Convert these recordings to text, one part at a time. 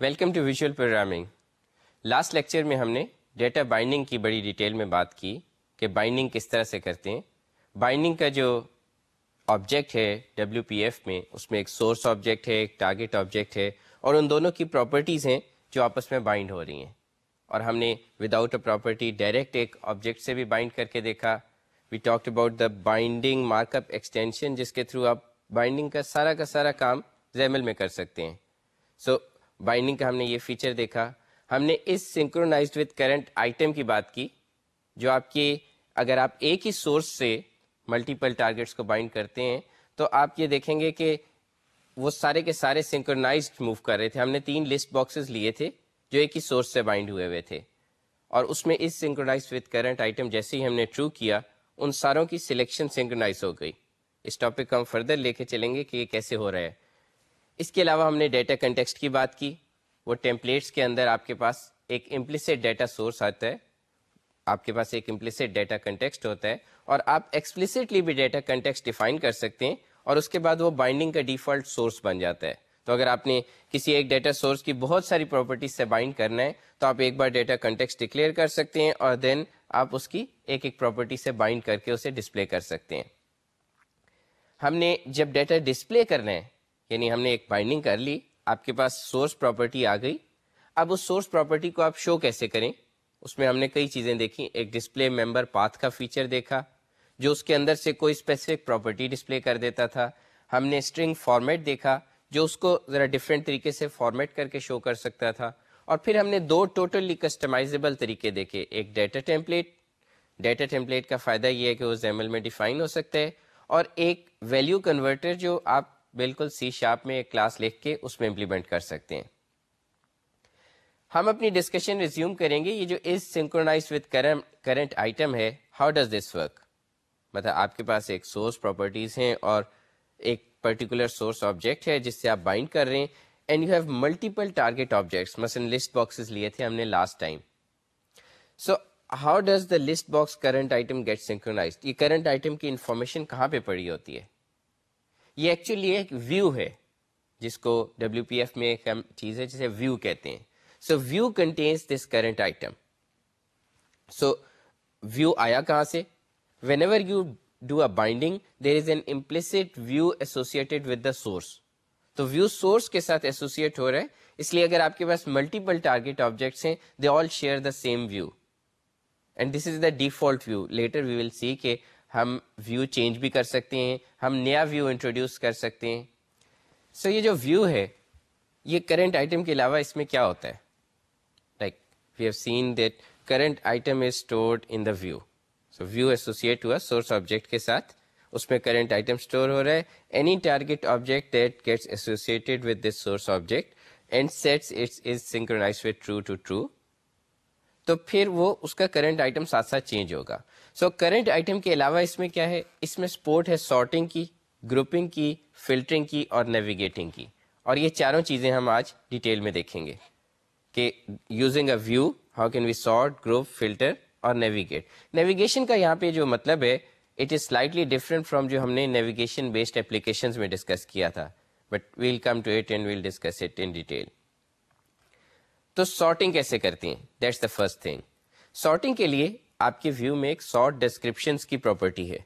Welcome to visual programming. Last lecture میں ہم نے ڈیٹا بائنڈنگ کی بڑی ڈیٹیل میں بات کی کہ بائنڈنگ کس طرح سے کرتے ہیں. بائنڈنگ کا جو آبجیکٹ ہے WPF میں، اس میں ایک سورس آبجیکٹ ہے، ایک ٹارگٹ آبجیکٹ ہے، اور ان دونوں کی پراپرٹیز ہیں جو آپس میں بائنڈ ہو رہی ہیں. اور ہم نے وداؤٹ اے پراپرٹی ڈائریکٹ ایک آبجیکٹ سے بھی بائنڈ کر کے دیکھا. We talked about the binding markup extension, جس کے تھرو آپ بائنڈنگ کا سارا کام XAML میں کر سکتے ہیں. سو بائنڈنگ کا ہم نے یہ فیچر دیکھا. ہم نے اس سنکرونائزڈ وتھ کرنٹ آئٹم کی بات کی، جو آپ کی اگر آپ ایک ہی سورس سے ملٹیپل ٹارگٹس کو بائنڈ کرتے ہیں تو آپ یہ دیکھیں گے کہ وہ سارے کے سارے سنکرونائزڈ موو کر رہے تھے. ہم نے 3 لسٹ باکسز لیے تھے جو ایک ہی سورس سے بائنڈ ہوئے تھے، اور اس میں اس سنکرونائزڈ وتھ کرنٹ آئٹم جیسے ہی ہم نے ٹرو کیا، ان ساروں کی سلیکشن سنکرونائز ہو گئی. اس ٹاپک کو ہم فردر لے کے چلیں گے کہ یہ کیسے ہو رہا ہے. اس کے علاوہ ہم نے ڈیٹا کنٹیکسٹ کی بات کی. وہ ٹیمپلیٹس کے اندر آپ کے پاس ایک امپلیسٹ ڈیٹا سورس آتا ہے، آپ کے پاس ایک امپلیسٹ ڈیٹا کنٹیکسٹ ہوتا ہے، اور آپ ایکسپلیسٹلی بھی ڈیٹا کنٹیکسٹ ڈیفائن کر سکتے ہیں، اور اس کے بعد وہ بائنڈنگ کا ڈیفالٹ سورس بن جاتا ہے. تو اگر آپ نے کسی ایک ڈیٹا سورس کی بہت ساری پراپرٹیز سے بائنڈ کرنا ہے تو آپ ایک بار ڈیٹا کنٹیکسٹ ڈکلیئر کر سکتے ہیں، اور دین آپ اس کی ایک ایک پراپرٹی سے بائنڈ کر کے اسے ڈسپلے کر سکتے ہیں. ہم نے جب ڈیٹا ڈسپلے کرنا ہے، یعنی ہم نے ایک بائنڈنگ کر لی، آپ کے پاس سورس پراپرٹی آ گئی. اب اس سورس پراپرٹی کو آپ شو کیسے کریں؟ اس میں ہم نے کئی چیزیں دیکھی. ایک ڈسپلے ممبر پاتھ کا فیچر دیکھا جو اس کے اندر سے کوئی اسپیسیفک پراپرٹی ڈسپلے کر دیتا تھا. ہم نے اسٹرنگ فارمیٹ دیکھا جو اس کو ذرا ڈفرینٹ طریقے سے فارمیٹ کر کے شو کر سکتا تھا. اور پھر ہم نے 2 ٹوٹلی کسٹمائزیبل طریقے دیکھے. ایک ڈیٹا ٹیمپلیٹ کا فائدہ یہ ہے کہ وہ XAML میں ڈیفائن ہو سکتا ہے، اور ایک ویلیو کنورٹر جو آپ بالکل C# میں ایک کلاس لکھ کے اس میں امپلیمنٹ کر سکتے ہیں. ہم اپنی ڈسکشن ریزیوم کریں گے. یہ جو از سنکرونائزڈ وتھ کرنٹ آئٹم ہے، ہاؤ ڈز دس ورک؟ مطلب آپ کے پاس ایک سورس پراپرٹیز ہیں اور ایک پرٹیکولر سورس آبجیکٹ ہے جس سے آپ بائنڈ کر رہے ہیں، and you have multiple target objects. مثلا لسٹ باکسز لیے تھے ہم نے last time. So how does the list box current item get synchronised? یہ کرنٹ آئٹم کی انفارمیشن کہاں پہ پڑی ہوتی ہے؟ یہ ایکچولی ایک ویو ہے جس کو WPF میں ایک چیز ہے جسے ویو کہتے ہیں. So view contains this current item. So view آیا کہاں سے؟ Whenever you do a binding there is an implicit view associated with the source. تو ویو سورس کے ساتھ ایسوسیٹ ہو رہا ہے، اس لیے اگر آپ کے پاس ملٹیپل ٹارگیٹ آبجیکٹس ہیں، they all share the same view, and this is the default view. Later we will see کہ ہم ویو چینج بھی کر سکتے ہیں، ہم نیا ویو انٹروڈیوس کر سکتے ہیں. سو یہ جو ویو ہے، یہ کرنٹ آئٹم کے علاوہ اس میں کیا ہوتا ہے؟ Like we have seen that current item is stored in the view. So view associate ہوا سورس آبجیکٹ کے ساتھ، اس میں کرنٹ آئٹم اسٹور ہو رہا ہے. Any target object that gets associated with this source object and sets its is synchronised with true to true, تو پھر وہ اس کا کرنٹ آئٹم ساتھ ساتھ چینج ہوگا. سو کرنٹ آئٹم کے علاوہ اس میں کیا ہے؟ اس میں سپورٹ ہے سارٹنگ کی، گروپنگ کی، فلٹرنگ کی اور نیویگیٹنگ کی. اور یہ چاروں چیزیں ہم آج ڈیٹیل میں دیکھیں گے کہ using a view how can we sort, group, filter اور نیویگیٹ. نیویگیشن کا یہاں پہ جو مطلب ہے it is slightly different from جو ہم نے نیویگیشن بیسڈ اپلیکیشنز میں ڈسکس کیا تھا، but we'll come to it and we'll discuss it in detail. تو سارٹنگ کیسے کرتے ہیں؟ That's the first thing. Sorting کے لیے آپ کے ویو میں ایک سارٹ ڈسکرپشنز کی پراپرٹی ہے.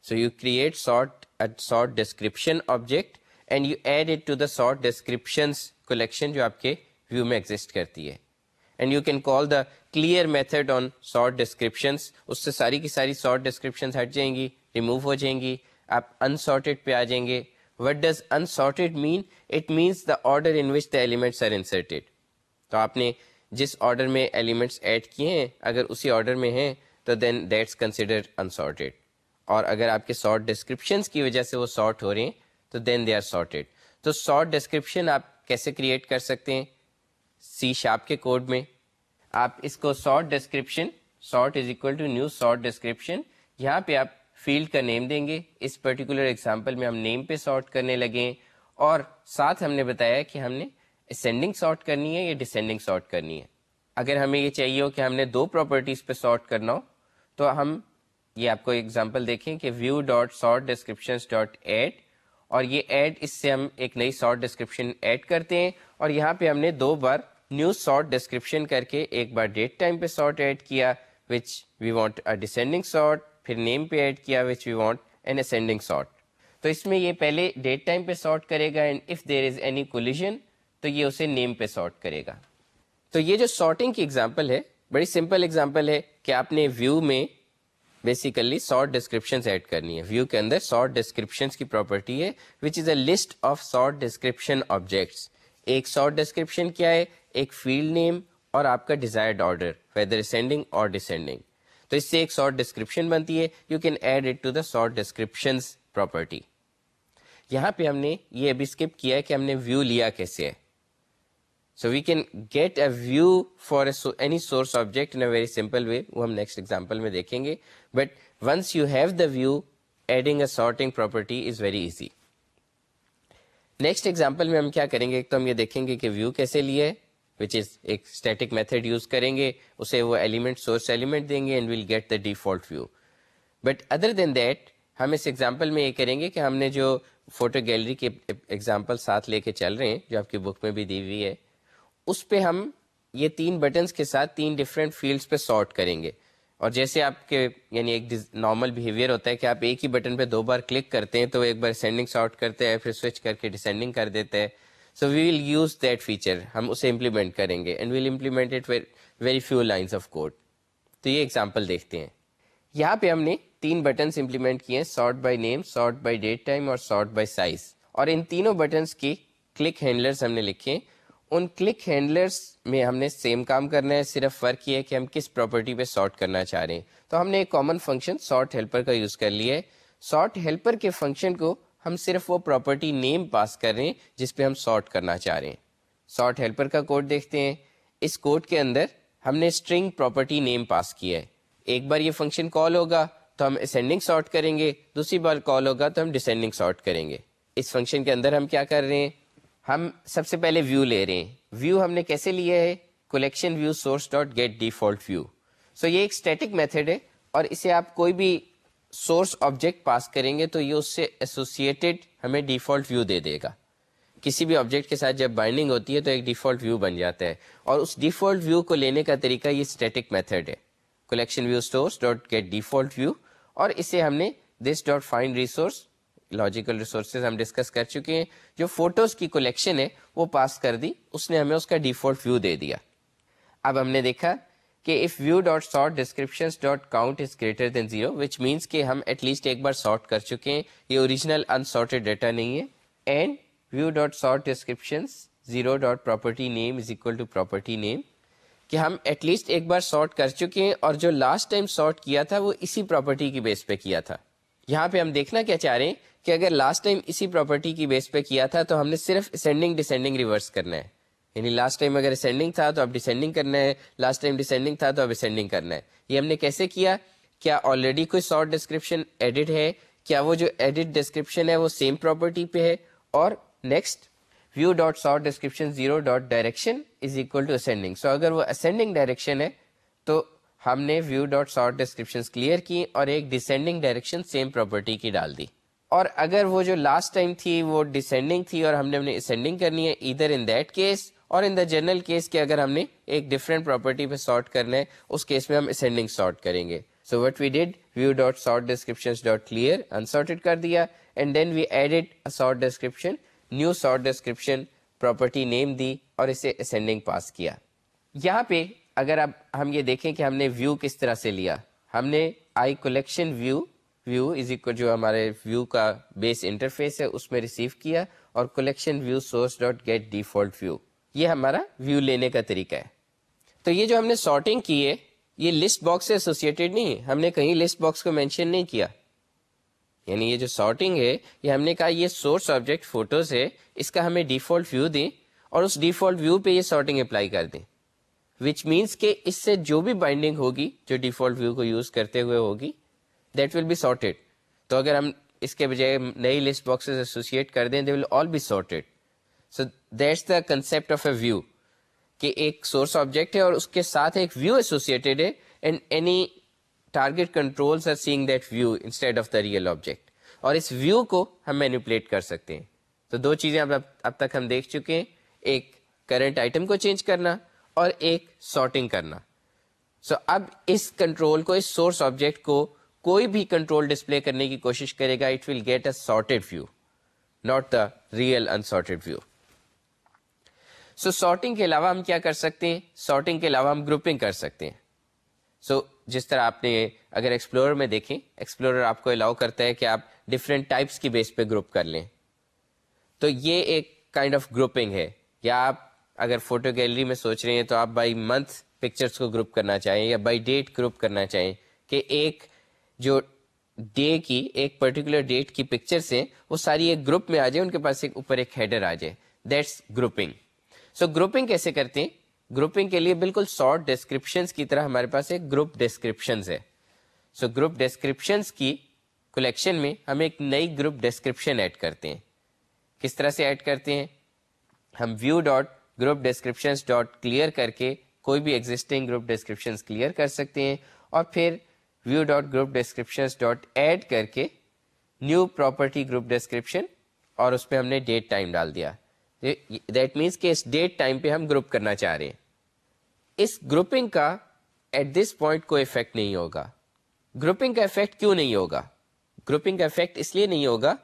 So you create sort description object and you add it to the sort descriptions collection جو آپ کے ویو میں ایگزسٹ کرتی ہے. And you can call the clear method on sort descriptions. اس سے ساری کی ساری سارٹ ڈسکرپشنز ہٹ جائیں گی، ریموو ہو جائیں گی، آپ انسارٹیڈ پہ آ جائیں گے. What does unsorted mean? It means the order in which the elements are inserted. تو آپ نے جس آرڈر میں ایلیمنٹس ایڈ کیے ہیں اگر اسی آرڈر میں ہیں تو دین دیٹس کنسیڈرڈ انسارٹیڈ. اور اگر آپ کے سارٹ ڈسکرپشنز کی وجہ سے وہ سارٹ ہو رہے ہیں تو دین دے آر سارٹیڈ. تو سارٹ ڈسکرپشن آپ کیسے کریٹ کر سکتے ہیں؟ C# کے کوڈ میں آپ اس کو sort description, sort is equal to new sort description, یہاں پہ آپ فیلڈ کا نیم دیں گے. اس پرٹیکولر ایگزامپل میں ہم نیم پہ سارٹ کرنے لگے، اور ساتھ ہم نے بتایا کہ ہم نے اسینڈنگ سارٹ کرنی ہے یا ڈسینڈنگ سارٹ کرنی ہے. اگر ہمیں یہ چاہیے ہو کہ ہم نے 2 پراپرٹیز پہ سارٹ کرنا ہو تو ہم یہ آپ کو ایگزامپل دیکھیں کہ view dot sort descriptions dot add, اور یہ ایڈ اس سے ہم ایک نئی سارٹ ڈسکرپشن ایڈ کرتے ہیں اور یہاں پہ ہم نے 2 بار نیو سارٹ ڈسکرپشن کر کے ایک بار ڈیٹ ٹائم پہ سارٹ ایڈ کیا which we want a descending sort, پھر نیم پہ ایڈ کیا which we want an ascending sort. تو اس میں یہ پہلے ڈیٹ ٹائم پہ سارٹ کرے گا and if there is any collision تو یہ اسے نیم پہ سارٹ کرے گا. تو یہ جو سارٹنگ کی ایگزامپل ہے بڑی سمپل ایگزامپل ہے کہ آپ نے ویو میں بیسیکلی سارٹ ڈسکرپشنز ایڈ کرنی ہے. ویو کے اندر سارٹ ڈسکرپشنز کی پراپرٹی ہے which is a list of sort description objects. ایک سارٹ ڈسکرپشن کیا ہے, ایک فیلڈ نیم اور آپ کا ڈیزائرڈ آرڈر ویدر اسینڈنگ اور ڈسینڈنگ. تو اس سے ایک سارٹ ڈسکرپشن بنتی ہے. You can add it to the sort descriptions property. یہاں پہ ہم نے یہ ابھی اسکپ کیا ہے کہ ہم نے ویو لیا کیسے ہے. So we can get a view for any source object in a very simple way. وہ ہم نیکسٹ ایگزامپل میں دیکھیں گے. But once you have the view, adding a sorting property is very easy. Next example میں ہم کیا کریں گے, ایک تو ہم یہ دیکھیں گے کہ ویو کیسے لیا ہے which is ایک اسٹیٹک میتھڈ یوز کریں گے, اسے وہ ایلیمنٹ سورس ایلیمنٹ دیں گے and we'll get the default view. But other than that ہم اس ایگزامپل میں یہ کریں گے کہ ہم نے جو فوٹو گیلری کے ایگزامپل ساتھ لے کے چل رہے ہیں جو آپ کی بک میں بھی دی ہوئی ہے, اس پہ ہم یہ 3 بٹنز کے ساتھ 3 ڈفرینٹ فیلڈز پہ سارٹ کریں گے. اور جیسے آپ کے یعنی ایک نارمل بیہیویئر ہوتا ہے کہ آپ ایک ہی بٹن پہ 2 بار کلک کرتے ہیں تو ایک بار اسینڈنگ سارٹ کرتے ہیں پھر سوئچ کر کے ڈسینڈنگ کر دیتے ہیں. So we will use that feature, ہم اسے امپلیمنٹ کریں گے and we'll implement it very few lines of code. تو یہ ایگزامپل دیکھتے ہیں. یہاں پہ ہم نے 3 بٹنس امپلیمنٹ کیے ہیں, sort by name, sort by date time اور سارٹ بائی سائز. اور ان تینوں بٹنس کی کلک ہینڈلرز ہم نے لکھے. ان کلک ہینڈلرز میں ہم نے سیم کام کرنا ہے, صرف فرق یہ ہے کہ ہم کس پراپرٹی پہ سارٹ کرنا چاہ رہے ہیں. تو ہم نے ایک کامن فنکشن سارٹ ہیلپر کا یوز کر لیا ہے. سارٹ ہیلپر کے فنکشن کو ہم صرف وہ پراپرٹی نیم پاس کر رہے ہیں جس پہ ہم سارٹ کرنا چاہ رہے ہیں. سارٹ ہیلپر کا کوڈ دیکھتے ہیں. اس کوڈ کے اندر ہم نے اسٹرنگ پراپرٹی نیم پاس کیا ہے. ایک بار یہ فنکشن کال ہوگا تو ہم اسینڈنگ سارٹ کریں گے, دوسری بار کال ہوگا تو ہم ڈسینڈنگ سارٹ کریں گے. اس فنکشن کے اندر ہم کیا کر رہے ہیں, ہم سب سے پہلے ویو لے رہے ہیں. ویو ہم نے کیسے لیا ہے, collection view source dot get default view. So یہ ایک اسٹیٹک میتھڈ ہے اور اسے آپ کوئی بھی سورس آبجیکٹ پاس کریں گے تو یہ اس سے ایسوسیٹڈ ہمیں ڈیفالٹ ویو دے دے گا. کسی بھی آبجیکٹ کے ساتھ جب بائنڈنگ ہوتی ہے تو ایک ڈیفالٹ ویو بن جاتا ہے, اور اس ڈیفالٹ ویو کو لینے کا طریقہ یہ اسٹیٹک میتھڈ ہے, collection view source dot get default view. اور اسے ہم نے this dot find resource, logical resources ہم ڈسکس کر چکے ہیں, جو فوٹوز کی کلیکشن ہے وہ پاس کر دی, اس نے ہمیں اس کا ڈیفالٹ ویو دے دیا. اب ہم نے دیکھا کہ if view dot sort descriptions dot count is greater than 0 which means کہ ہم ایٹ لیسٹ ایک بار سارٹ کر چکے ہیں, یہ اوریجنل انسارٹیڈ ڈیٹا نہیں ہے. And view dot sort descriptions 0 dot property name is equal to property name, کہ ہم ایٹ لیسٹ ایک بار سارٹ کر چکے ہیں اور جو لاسٹ ٹائم سارٹ کیا تھا وہ اسی پراپرٹی کی بیس پہ کیا تھا. یہاں پہ ہم دیکھنا کیا چاہ رہے ہیں کہ اگر لاسٹ ٹائم اسی پراپرٹی کی بیس پہ کیا تھا تو ہم نے صرف اسینڈنگ ڈسینڈنگ ریورس کرنا ہے. یعنی لاسٹ ٹائم اگر اسینڈنگ تھا تو اب ڈسینڈنگ کرنا ہے, لاسٹ ٹائم ڈسینڈنگ تھا تو اب اسینڈنگ کرنا ہے. یہ ہم نے کیسے کیا, کیا آلریڈی کوئی سارٹ ڈسکرپشن ایڈٹ ہے, کیا وہ جو ایڈٹ ڈسکرپشن ہے وہ سیم پراپرٹی پہ ہے, اور next view dot sort description 0 dot direction is equal to ascending. So اگر وہ اسینڈنگ ڈائریکشن ہے تو ہم نے view dot sort description clear کی اور ایک ڈسینڈنگ ڈائریکشن سیم پراپرٹی کی ڈال دی. اور اگر وہ جو لاسٹ ٹائم تھی وہ ڈسینڈنگ تھی اور ہم نے اسینڈنگ کرنی ہے, ادھر ان دیٹ کیس اور ان دا جنرل کیس کہ اگر ہم نے ایک ڈفرینٹ پراپرٹی پہ سارٹ کرنا ہے اس کیس میں ہم اسینڈنگ سارٹ کریں گے. So what we did, view dot sort description dot clear unsorted کر دیا, and then we added sort description, new sort description property name دی اور اسے اسینڈنگ پاس کیا. یہاں پہ اگر اب ہم یہ دیکھیں کہ ہم نے ویو کس طرح سے لیا, ہم نے آئی کلیکشن ویو از اکول جو ہمارے ویو کا بیس انٹرفیس ہے اس میں ریسیو کیا, اور collection view source dot get default view, یہ ہمارا ویو لینے کا طریقہ ہے. تو یہ جو ہم نے سارٹنگ کی ہے یہ لسٹ باکس سے ایسوسیٹڈ نہیں ہے, ہم نے کہیں لسٹ باکس کو مینشن نہیں کیا. یعنی یہ جو سارٹنگ ہے یہ ہم نے کہا یہ سورس آبجیکٹ فوٹوز ہے, اس کا ہمیں ڈیفالٹ ویو دیں اور اس ڈیفالٹ ویو پہ یہ سارٹنگ اپلائی کر دیں, وچ مینس کہ اس سے جو بھی بائنڈنگ ہوگی جو ڈیفالٹ ویو کو یوز کرتے ہوئے ہوگی دیٹ ول بی سارٹیڈ. تو اگر ہم اس کے بجائے نئی لسٹ باکسز ایسوسیٹ کر دیں they will all be sorted. So that's the concept of a view, کہ ایک سورس آبجیکٹ ہے اور اس کے ساتھ ایک ویو ایسوسیٹڈ ہے, and any target controls are seeing that view instead of the real object. اور اس ویو کو ہم مینیپولیٹ کر سکتے ہیں. تو دو چیزیں اب تک ہم دیکھ چکے ہیں, ایک کرنٹ آئٹم کو چینج کرنا اور ایک سارٹنگ کرنا. سو اب اس کنٹرول کو, اس سورس آبجیکٹ کو کوئی بھی کنٹرول ڈسپلے کرنے کی کوشش کرے گا, it will get a sorted view, not the real unsorted view. So sorting کے علاوہ ہم کیا کر سکتے ہیں؟ سارٹنگ کے علاوہ ہم گروپنگ کر سکتے ہیں. سو جس طرح آپ نے اگر ایکسپلورر میں دیکھیں, ایکسپلورر آپ کو الاؤ کرتا ہے کہ آپ ڈفرینٹ ٹائپس کی بیس پہ گروپ کر لیں. تو یہ ایک کائنڈ آف گروپنگ ہے. یا آپ اگر فوٹو گیلری میں سوچ رہے ہیں تو آپ بائی منتھ پکچرس کو گروپ کرنا چاہیں یا بائی ڈیٹ گروپ کرنا چاہیں کہ ایک جو ڈے کی, ایک پرٹیکولر ڈیٹ کی پکچرس ہیں وہ ساری ایک گروپ میں آ جائے, ان کے پاس ایک اوپر ایک ہیڈر آ جائے. That's grouping. سو گروپنگ کیسے کرتے ہیں؟ گروپنگ کے لیے بالکل شارٹ ڈسکرپشنز کی طرح ہمارے پاس ایک گروپ ڈسکرپشنز ہے. سو گروپ ڈسکرپشنز کی کلیکشن میں ہم ایک نئی گروپ ڈسکرپشن ایڈ کرتے ہیں. کس طرح سے ایڈ کرتے ہیں؟ ہم view dot group descriptions dot clear کر کے کوئی بھی ایگزسٹنگ گروپ ڈسکرپشنز کلیئر کر سکتے ہیں, اور پھر view dot group descriptions dot add کر کے نیو پراپرٹی گروپ ڈسکرپشن, اور اس پہ ہم نے ڈیٹ ٹائم ڈال دیا. دیٹ مینس کہ اس ڈیٹ ٹائم پہ ہم گروپ کرنا چاہ رہے ہیں. اس گروپنگ کا ایٹ دس پوائنٹ کوئی افیکٹ نہیں ہوگا. گروپنگ کا افیکٹ کیوں نہیں ہوگا؟ گروپنگ کا افیکٹ اس لیے نہیں ہوگا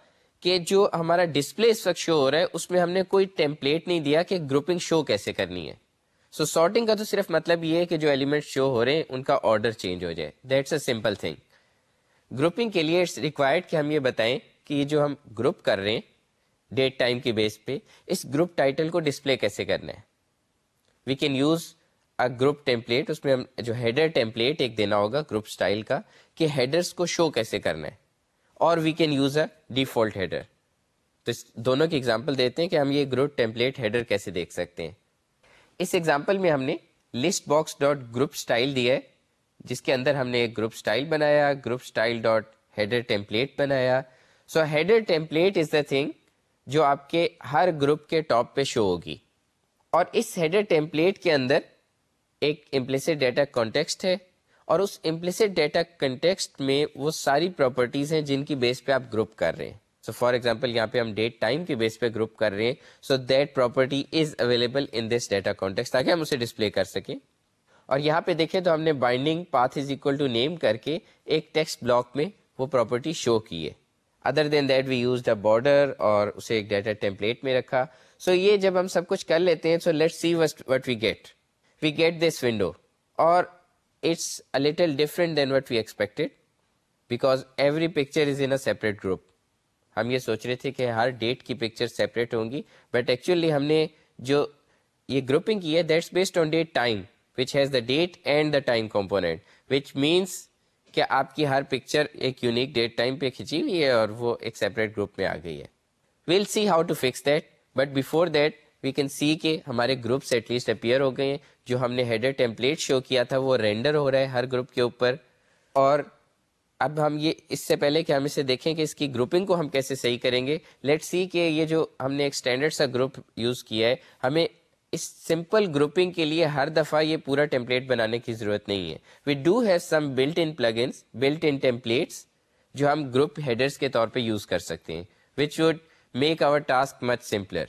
کہ جو ہمارا ڈسپلے اس وقت شو ہو رہا ہے اس میں ہم نے کوئی ٹیمپلیٹ نہیں دیا کہ گروپنگ شو کیسے کرنی ہے. سو سارٹنگ کا تو صرف مطلب یہ ہے کہ جو ایلیمنٹ شو ہو رہے ہیں ان کا آرڈر چینج ہو جائے. That's a simple thing. Grouping کے لیے اٹس ریکوائرڈ کہ ہم یہ بتائیں کہ یہ جو ہم گروپ کر رہے ہیں ڈیٹ ٹائم کی بیس پہ, اس گروپ ٹائٹل کو ڈسپلے کیسے کرنا ہے. We can use a group template. اس میں ہم جو ہیڈر ٹیمپلیٹ ایک دینا ہوگا گروپ اسٹائل کا کہ ہیڈرس کو شو کیسے کرنا ہے, اور we can use a default header. تو اس دونوں کی ایگزامپل دیتے ہیں کہ ہم یہ گروپ ٹیمپلیٹ ہیڈر کیسے دیکھ سکتے ہیں. اس ایگزامپل میں ہم نے list box dot group style دیا ہے, جس کے اندر ہم نے ایک گروپ اسٹائل بنایا, group style dot header template بنایا. So header template is the thing جو آپ کے ہر گروپ کے ٹاپ پہ شو ہوگی, اور اس ہیڈر ٹیمپلیٹ کے اندر ایک امپلیسٹ ڈیٹا کانٹیکسٹ ہے, اور اس امپلیسٹ ڈیٹا کنٹیکسٹ میں وہ ساری پراپرٹیز ہیں جن کی بیس پہ آپ گروپ کر رہے ہیں. سو فار ایگزامپل یہاں پہ ہم ڈیٹ ٹائم کے بیس پہ گروپ کر رہے ہیں. So that property is available in this data context تاکہ ہم اسے ڈسپلے کر سکیں. اور یہاں پہ دیکھیں تو ہم نے binding path is equal to name کر کے ایک ٹیکسٹ بلاک میں وہ پراپرٹی شو کی ہے. Other than that we used a border اور اسے ایک ڈیٹا ٹیمپلیٹ میں رکھا. سو یہ جب ہم سب کچھ کر لیتے ہیں, so let's see what we get. We get this window, اور it's a little different than what we expected because every picture is in a separate group. ہم یہ سوچ رہے تھے کہ ہر ڈیٹ کی پکچر سیپریٹ ہوں گی, بٹ ایکچولی ہم نے جو یہ گروپنگ کی ہے that's based on date time which has the date and the time component, which means کہ آپ کی ہر پکچر ایک یونیک ڈیٹ ٹائم پہ کھینچی ہوئی ہے اور وہ ایک سیپریٹ گروپ میں آ گئی ہے. we'll see how to fix that, but before that we can see کہ ہمارے گروپس ایٹ لیسٹ اپیئر ہو گئے ہیں. جو ہم نے ہیڈر ٹیمپلیٹ شو کیا تھا وہ رینڈر ہو رہا ہے ہر گروپ کے اوپر. اور اب ہم یہ اس سے پہلے کہ ہم اسے دیکھیں کہ اس کی گروپنگ کو ہم کیسے صحیح کریں گے, لیٹ سی کہ یہ جو ہم نے ایک اسٹینڈرڈ سا گروپ یوز کیا ہے, ہمیں اس سمپل گروپنگ کے لیے ہر دفعہ یہ پورا ٹیمپلیٹ بنانے کی ضرورت نہیں ہے. We do have some built in plugins, built in templates جو ہم گروپ ہیڈرس کے طور پہ یوز کر سکتے ہیں, which would make our task much simpler.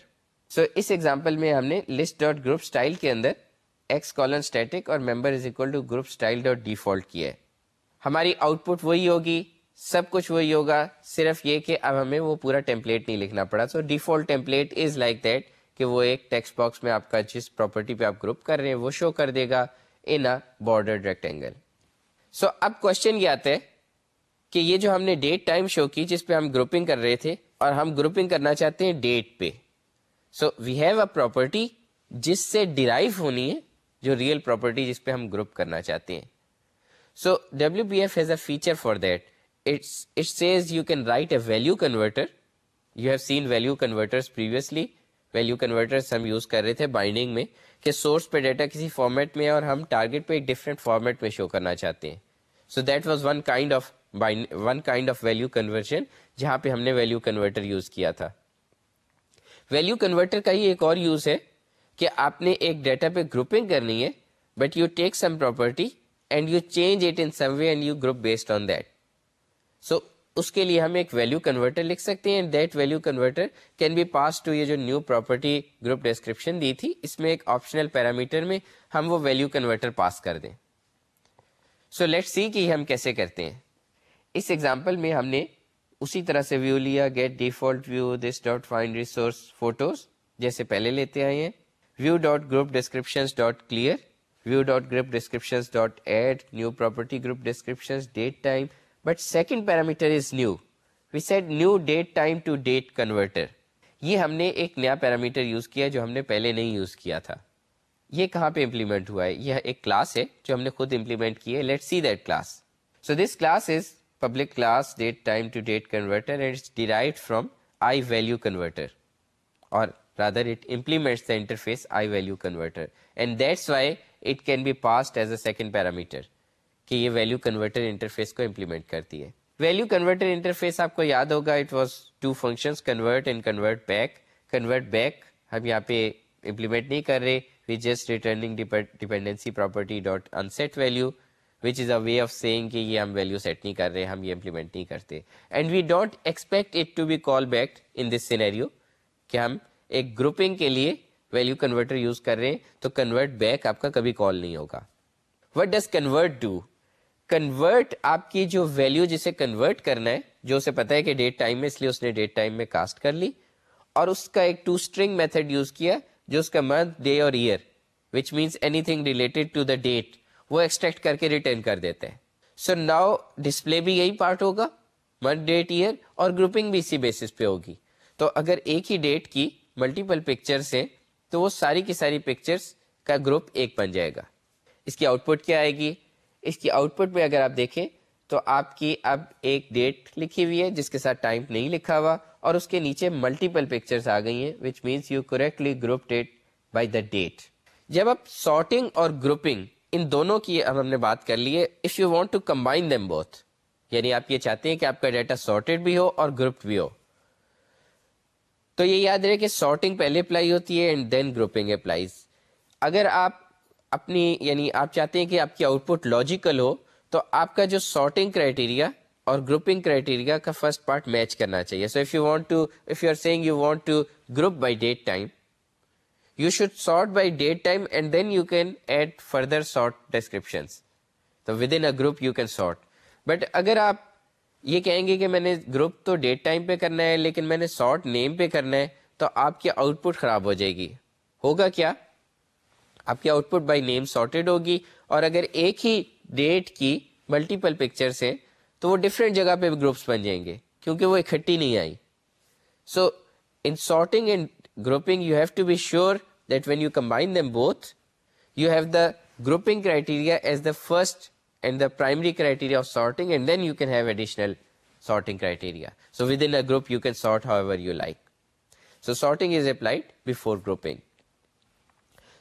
So اس ایگزامپل میں ہم نے لسٹ ڈاٹ گروپ اسٹائل کے اندر ایکس کالن اسٹیٹک اور member is equal to group style dot default کیا ہے. ہماری آؤٹ پٹ وہی ہوگی, سب کچھ وہی ہوگا, صرف یہ کہ اب ہمیں وہ پورا ٹیمپلیٹ نہیں لکھنا پڑا. So default template is like that کہ وہ ایک ٹیکسٹ باکس میں آپ کا جس پراپرٹی پہ آپ گروپ کر رہے ہیں وہ شو کر دے گا ان اے بارڈرڈ ریکٹینگل. سو اب کوشچن یہ آتا ہے کہ یہ جو ہم نے ڈیٹ ٹائم شو کی جس پہ ہم گروپنگ کر رہے تھے, اور ہم گروپنگ کرنا چاہتے ہیں ڈیٹ پہ. سو وی ہیو اے پراپرٹی جس سے ڈیرائیو ہونی ہے جو ریئل پراپرٹی جس پہ ہم گروپ کرنا چاہتے ہیں. سو WPF has a feature for that. It says you can write a value converter. You have seen value converters previously. Value converters ہم یوز کر رہے تھے بائنڈنگ میں کہ سورس پہ ڈیٹا کسی فارمیٹ میں اور ہم ٹارگیٹ پہ ایک ڈفرینٹ فارمیٹ میں شو کرنا چاہتے ہیں. So that was one kind of value conversion جہاں پہ ہم نے ویلیو کنورٹر یوز کیا تھا. ویلیو کنورٹر کا ہی ایک اور یوز ہے کہ آپ نے ایک ڈیٹا پہ گروپنگ کرنی ہے, but you take some property and you change it in some way and you group based on that. So اس کے لیے ہم ایک ویلیو کنورٹر لکھ سکتے ہیں. That value converter can be pass to یہ جو نیو پراپرٹی گروپ ڈسکرپشن دی تھی, اس میں ایک آپشنل پیرامیٹر میں ہم وہ ویلیو کنورٹر پاس کر دیں. سو لیٹس سی کہ ہم کیسے کرتے ہیں. اس ایگزامپل میں ہم نے اسی طرح سے ویو لیا, get default view this dot find resource photos جیسے پہلے لیتے آئے ہیں, view dot group descriptions dot clear, view dot group descriptions dot add new property group descriptions date time, but second parameter is new. We said new date time to date converter. یہ ہم نے ایک نیا parameter use کیا جو ہم نے پہلے نہیں یوز کیا تھا. یہ کہاں پہ امپلیمنٹ ہوا ہے؟ یہ ایک کلاس ہے جو ہم نے خود امپلیمنٹ کی ہے. Let's see that class. So this class is public class date time to date converter and it's derived from iValue converter, or rather it implements the interface iValue converter, and that's why it can be passed as a second parameter کہ یہ value converter interface کو implement کرتی ہے. Value converter interface آپ کو یاد ہوگا, it was two functions, convert and convert back. Convert back ہم یہاں پہ امپلیمنٹ نہیں کر رہے, we just returning dependency property dot unset value which is a way of saying کہ یہ ہم ویلیو سیٹ نہیں کر رہے, ہم یہ امپلیمنٹ نہیں کرتے. And we don't expect it to be call back in this scenario کہ ہم ایک گروپنگ کے لیے ویلیو کنورٹر یوز کر رہے ہیں تو کنورٹ بیک آپ کا کبھی کال نہیں ہوگا. What does convert do? Convert آپ کی جو ویلیو جسے کنورٹ کرنا ہے, جو اسے پتا ہے کہ ڈیٹ ٹائم میں, اس لیے اس نے ڈیٹ ٹائم میں کاسٹ کر لی, اور اس کا ایک ٹو اسٹرنگ میتھڈ یوز کیا جو اس کا منتھ, ڈے اور year which means anything related to the date وہ ایکسٹریکٹ کر کے ریٹرن کر دیتے ہیں. سو ناؤ ڈسپلے بھی یہی پارٹ ہوگا, منتھ, ڈیٹ, ایئر, اور گروپنگ بھی اسی بیسس پہ ہوگی. تو اگر ایک ہی ڈیٹ کی ملٹیپل پکچرس ہیں تو وہ ساری کی ساری پکچرس کا گروپ ایک بن جائے گا. اس کی آؤٹ پٹ کیا آئے گی؟ اس کی آؤٹ پٹ میں اگر آپ دیکھیں تو آپ کی اب ایک ڈیٹ لکھی ہوئی ہے جس کے ساتھ ٹائم نہیں لکھا ہوا, اور اس کے نیچے ملٹیپل پکچرس آ گئی ہیں which means you correctly group date by the date. جب آپ سارٹنگ اور گروپنگ ان دونوں کی ہم نے بات کر لی ہے, if you want to combine them both, یعنی آپ یہ چاہتے ہیں کہ آپ کا ڈیٹا سارٹیڈ بھی ہو اور گروپڈ بھی ہو, تو یہ یاد رہے کہ سارٹنگ پہلے اپلائی ہوتی ہے اینڈ دین گروپنگ اپلائیز. اگر آپ اپنی یعنی آپ چاہتے ہیں کہ آپ کی آؤٹ پٹ لاجیکل ہو تو آپ کا جو سارٹنگ کرائٹیریا اور گروپنگ کرائٹیریا کا فرسٹ پارٹ میچ کرنا چاہیے. So if you are seeing you want to group by date time, you should sort by date time and then you can add further sort descriptions. So within a group you can sort. But اگر آپ یہ کہیں گے کہ میں نے group تو date time پہ کرنا ہے لیکن میں نے سارٹ نیم پہ کرنا ہے, تو آپ کی آؤٹ پٹ خراب ہو جائے گی. ہوگا کیا؟ آپ کی out put by name sorted ہوگی, اور اگر ایک ہی ڈیٹ کی ملٹیپل پکچرس ہیں تو وہ ڈفرینٹ جگہ پہ گروپس بن جائیں گے کیونکہ وہ اکٹھی نہیں آئی. So in sorting and grouping you have to be sure that when you combine them both you have the grouping criteria as the first and the primary criteria of sorting, and then you can have additional sorting criteria. So within a group you can sort however you like. So sorting is applied before grouping.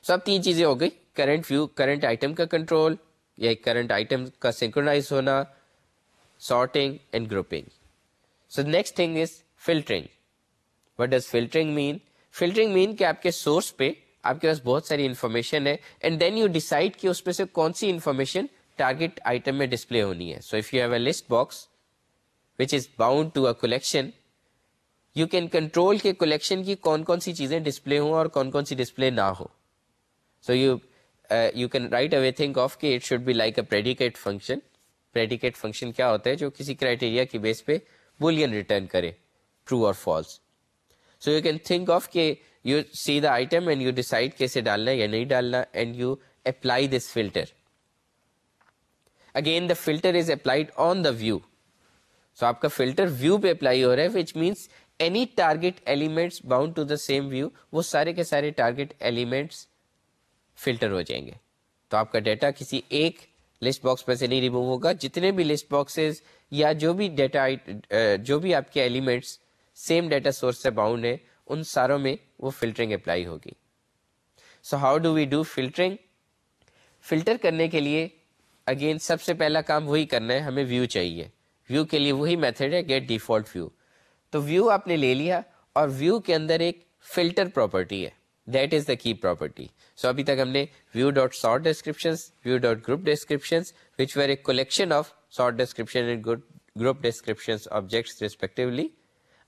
So اب تین چیزیں ہو گئی, current view, current item کا control یا current item کا synchronize ہونا, sorting and grouping. So the next thing is filtering. What does filtering mean? Filtering mean کہ آپ کے سورس پہ آپ کے پاس بہت ساری انفارمیشن ہے, اینڈ دین یو ڈیسائڈ کہ اس میں سے کون سی انفارمیشن ٹارگیٹ آئٹم میں ڈسپلے ہونی ہے. So if you have a list box which is bound to a collection, you can control کہ کلیکشن کی کون کون سی چیزیں ڈسپلے ہوں اور کون کون سی ڈسپلے نہ ہو. So you can right away think of کہ it should be like a predicate function. Predicate function کیا ہوتا ہے؟ جو کسی کرائٹیریا کی بیس پہ بولین ریٹرن کرے, ٹرو اور false. So you can think of کہ you see the item and you decide کیسے ڈالنا ہے یا نہیں ڈالنا, and you apply this filter. Again the filter is applied on the view. So آپ کا filter view پہ apply ہو رہا ہے, which means any target elements bound to the same view, وہ سارے کے سارے target elements filter ہو جائیں گے. تو آپ کا ڈیٹا کسی ایک لسٹ باکس میں سے نہیں ریموو ہوگا, جتنے بھی لسٹ باکسز یا جو بھی ڈیٹا جو بھی آپ کے ایلیمنٹس سیم ڈیٹا سورس سے باؤنڈ ہے ان ساروں میں وہ فلٹرنگ اپلائی ہوگی. So how do we do filtering? Filter کرنے کے لیے اگین سب سے پہلا کام وہی کرنا ہے, ہمیں ویو چاہیے. ویو کے لیے وہی میتھڈ ہے گیٹ ڈیفالٹ ویو. تو ویو آپ نے لے لیا, اور ویو کے اندر ایک فلٹر پراپرٹی ہے, that is the key property. So ابھی تک ہم نے view dot sort descriptions, view dot group descriptions which were a collection of sort description and group descriptions objects respectively.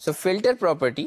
So filter property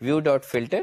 view dot filter,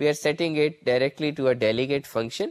We are setting it directly to a delegate function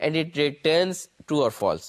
and it returns true or false.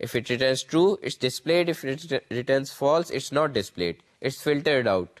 If it returns true, it's displayed. If it returns false, it's not displayed. It's filtered out.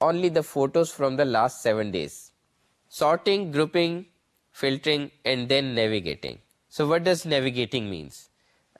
only the photos from the last 7 days. Sorting, grouping, filtering and then navigating. So what does navigating means?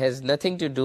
has nothing to do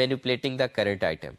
manipulating the current item.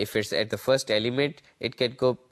if it's at the first element it can go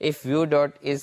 if view dot is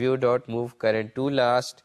view dot move current to last.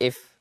if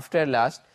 after last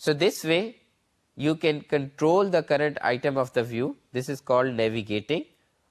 so this way you can control the current item of the view. This is called navigating.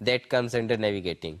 that comes under navigating.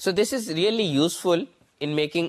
So this is really useful in making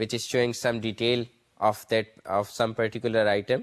which is showing some detail of some particular item.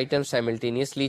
item simultaneously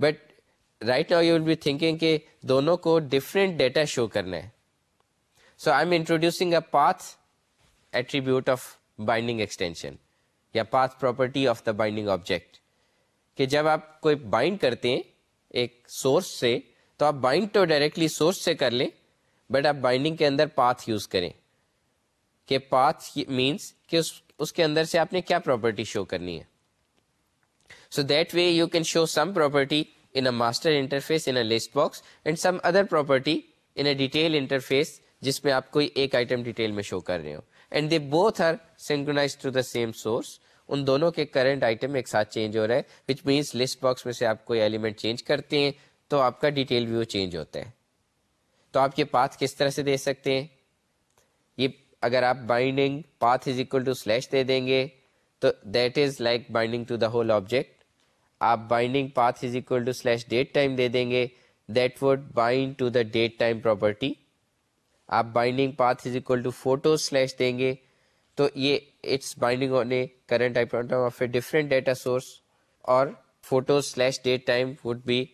But right now you will be thinking کہ دونوں کو different data show کرنا ہے. So I'm introducing a path attribute of binding extension یا path property of the binding object کہ جب آپ کوئی bind کرتے ہیں ایک source سے تو آپ bind تو directly source سے کر لیں بٹ آپ binding کے اندر path یوز کریں کہ path means کہ اس کے اندر سے آپ نے کیا property show کرنی ہے. So that way you can show some property in a master interface in a list box and some other property in a detail interface جس میں آپ کوئی ایک آئٹم ڈیٹیل میں شو کر رہے ہو and they both are synchronized to the same source. ان دونوں کے کرنٹ آئٹم ایک ساتھ چینج ہو رہا ہے وچ مینس لسٹ باکس میں سے آپ کوئی ایلیمنٹ چینج کرتے ہیں تو آپ کا ڈیٹیل ویو چینج ہوتا ہے. تو آپ یہ پاتھ کس طرح سے دے سکتے ہیں؟ یہ اگر آپ binding path is equal to slash دے دیں گے تو that is like binding to the whole object. آپ binding path is equal to slash date time دے دیں گے that would bind to the date time property. آپ binding path is equal to photo slash دیں گے تو یہ it's binding on a current item of a different data source اور photo slash date time would be